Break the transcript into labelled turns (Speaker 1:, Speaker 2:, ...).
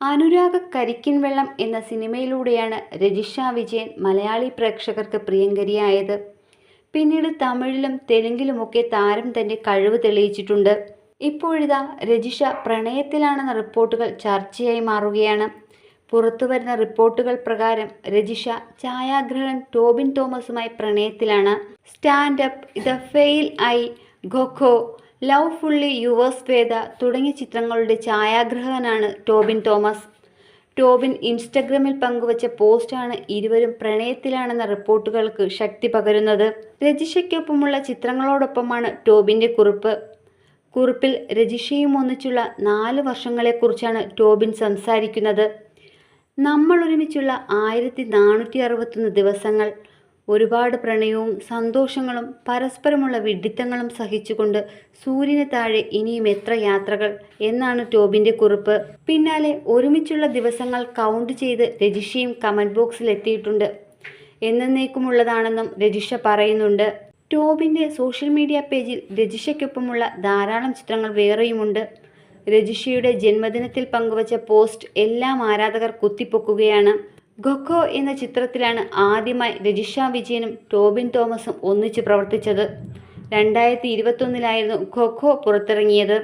Speaker 1: അനുരാഗ കരിക്കിൻ വെള്ളം എന്ന സിനിമയിലൂടെയാണ് രജിഷ വിജയൻ മലയാളി പ്രേക്ഷകർക്ക് പ്രിയങ്കരിയായത്. പിന്നീട് തമിഴിലും തെലുങ്കിലുമൊക്കെ താരം തന്റെ കഴിവ് തെളിയിച്ചിട്ടുണ്ട്. ഇപ്പോഴിതാ രജിഷ പ്രണയത്തിലാണെന്ന റിപ്പോർട്ടുകൾ ചർച്ചയായി മാറുകയാണ്. പുറത്തുവരുന്ന റിപ്പോർട്ടുകൾ പ്രകാരം രജിഷ ഛായാഗ്രഹകൻ ടോബിൻ തോമസുമായി പ്രണയത്തിലാണ്. Stand up, the fail I, Kho Kho, love fully yours Veda തുടങ്ങിയ ചിത്രങ്ങളുടെ ഛായാഗ്രഹകനാണ് ടോബിൻ തോമസ്. ടോബിൻ ഇൻസ്റ്റഗ്രാമിൽ പങ്കുവച്ച പോസ്റ്റാണ് ഇരുവരും പ്രണയത്തിലാണെന്ന റിപ്പോർട്ടുകൾക്ക് ശക്തി പകരുന്നത്. രജിഷയ്ക്കൊപ്പമുള്ള ചിത്രങ്ങളോടൊപ്പമാണ് ടോബിൻ്റെ കുറിപ്പ്. കുറിപ്പിൽ രജിഷയും ഒന്നിച്ചുള്ള 4 വർഷങ്ങളെക്കുറിച്ചാണ് ടോബിൻ സംസാരിക്കുന്നത്. നമ്മൾ ഒരുമിച്ചുള്ള 1461 ദിവസങ്ങൾ, ഒരുപാട് പ്രണയവും സന്തോഷങ്ങളും പരസ്പരമുള്ള വിഡ്ഢിത്തങ്ങളും സഹിച്ചുകൊണ്ട് സൂര്യന് താഴെ ഇനിയും എത്ര യാത്രകൾ എന്നാണ് ടോബിൻ്റെ കുറിപ്പ്. പിന്നാലെ ഒരുമിച്ചുള്ള ദിവസങ്ങൾ കൗണ്ട് ചെയ്ത് രജിഷയും കമൻറ്റ് ബോക്സിൽ എത്തിയിട്ടുണ്ട്. എന്നേക്കുമുള്ളതാണെന്നും രജിഷ പറയുന്നുണ്ട്. ടോബിൻ്റെ സോഷ്യൽ മീഡിയ പേജിൽ രജിഷയ്ക്കൊപ്പമുള്ള ധാരാളം ചിത്രങ്ങൾ വേറെയുമുണ്ട്. രജിഷയുടെ ജന്മദിനത്തിൽ പങ്കുവച്ച പോസ്റ്റ് എല്ലാം ആരാധകർ കുത്തിപ്പൊക്കുകയാണ്. ഖോഖോ എന്ന ചിത്രത്തിലാണ് ആദ്യമായി രജിഷ വിജയനും ടോബിൻ തോമസും ഒന്നിച്ച് പ്രവർത്തിച്ചത്. 2021 ഖോഖോ പുറത്തിറങ്ങിയത്.